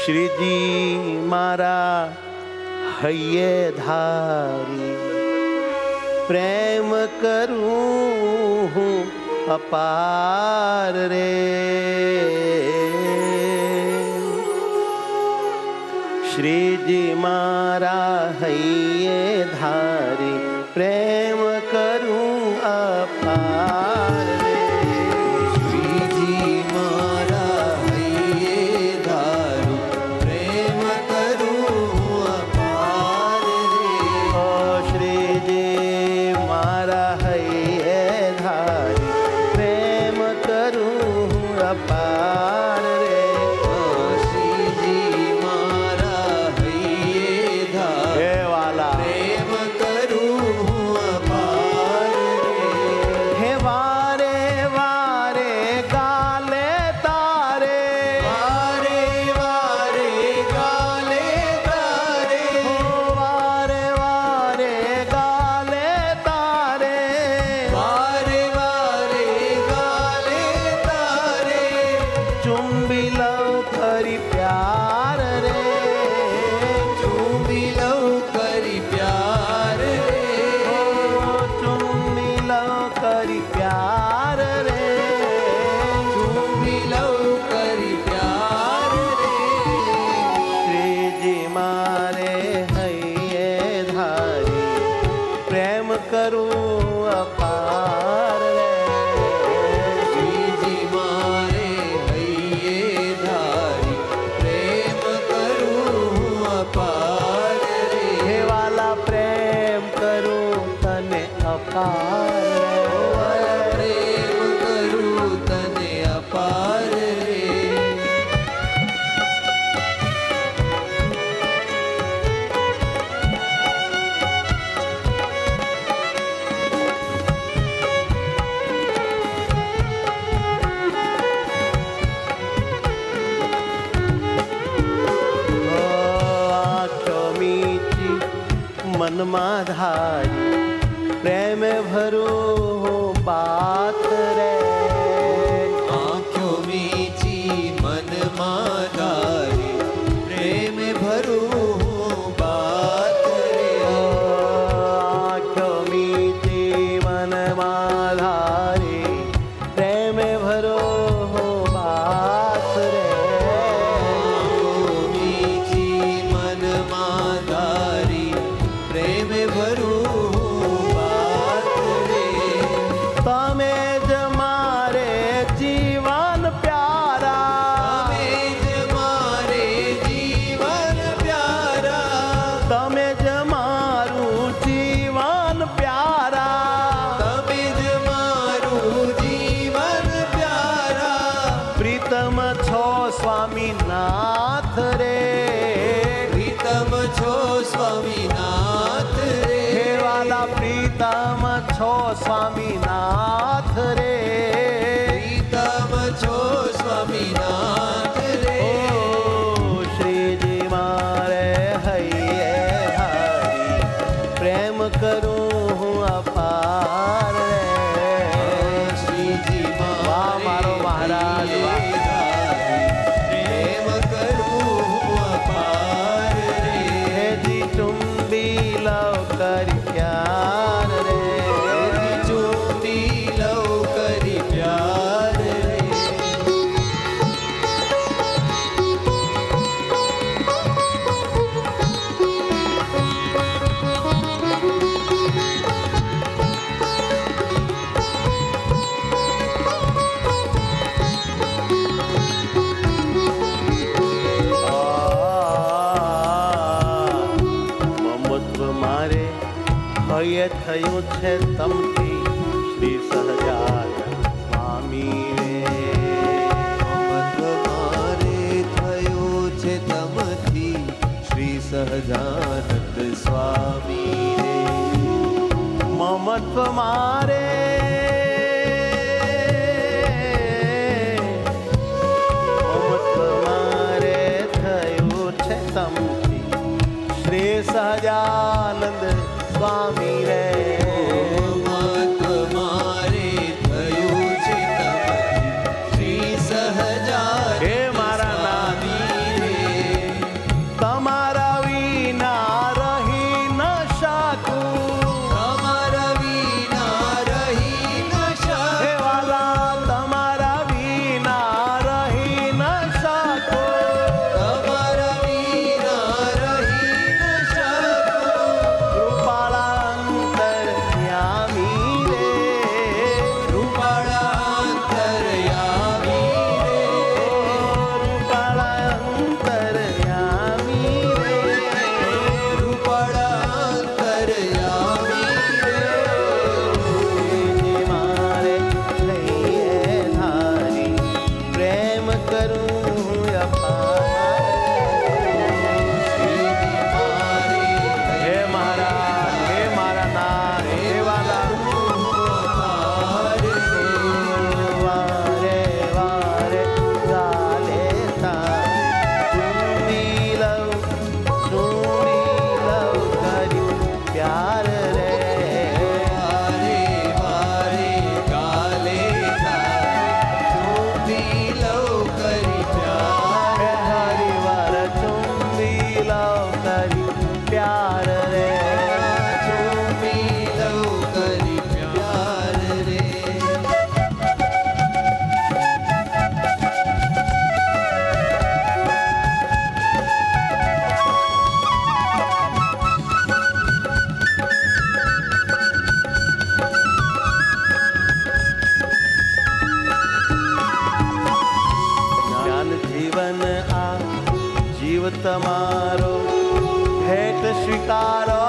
શ્રીજી મારા હૈયે ધારી પ્રેમ કરું હું અપાર રે. શ્રીજી મારા હૈયે ધારી પ્રેમ કરું અપાર રે. શ્રીજી મારા હૈયે ધારું પ્રેમ કરું અપાર રે. ઓ શ્રીજી મારા હૈયે ધારી પ્રેમ કરું અપાર રે. શ્રીજી મારા હૈયે ધારું હે વાલા પ્રેમ કરું અપાર રે. હે વારે વારે ગાલે તારે વારે વારે ગાલે તારે હો વારે વારે ગાલે તારે વારે વારે ગાલે તારે ચુંબી લઉં ખરી પ્યાર રે. ચૂમી લઉં કરી પ્યાર રે. ચુંબી લઉં ખરી પ્યાર રે. ચૂમી લઉં કરી પ્યાર રે. શ્રીજી મારે હૈયે ધારી પ્રેમ કરું અપાર રે. શ્રીજી મારે હૈયે ધારી પ્રેમ કરું અપાર રે. હે વાલા પ્રેમ કરું તને અપાર રે. પ્રેમ કરું તને અપાર રે. આંખો મીચી મનમાં ધારી પ્રેમ ભરું બાત રે. આંખો મીચી મનમાં ધારી પ્રેમ ભરું બાત રે. આંખો મીચી મનમાં ધારી પ્રેમ ભરો બાત રે. મીઠી મનમાં ધારી પ્રેમ ભરું બાત રે. તમે જ મારે જીવન પ્યારા. તમે જ મારે જીવન પ્યારા. તમે જ મારું જીવન પ્યારા. તમે જ મારું જીવન પ્યારા. પ્રીતમ છો સ્વામીનાથ રે. પ્રીતમ છો સ્વામીનાથ રે. હે વાલા પ્રીતમ છો સ્વામીનાથ રે. પ્રીતમ છો સ્વામીનાથ રે. ઓ શ્રીજી મારે હૈયે ધારી પ્રેમ કરું હું અપાર રે. શ્રીજી વાહ મારો મહારાજ, વાહ. પ્રેમ કરું અપાર રે. હેજી ચુંબી લવ કરી પ્યાર રે. ચૂંટી લઉં કરી પ્યાર રે. મમત્વ મારે હૈયે થયું છે તમથી શ્રી સહજાનંદ સ્વામી રે. મમત્વ મારે થયું છે તમથી શ્રી સહજાનંદ સ્વામી રે. મમત્વ મારે મમત્વ મારે થયું છે તમથી શ્રી સહજાનંદ સ્વામી રે. મમત્વ મારે થયું છે તમથી શ્રી સહજાનંદ હે મારા નાથ, સ્વામી રે. જીવ તમારો ભેટ સ્વીકારો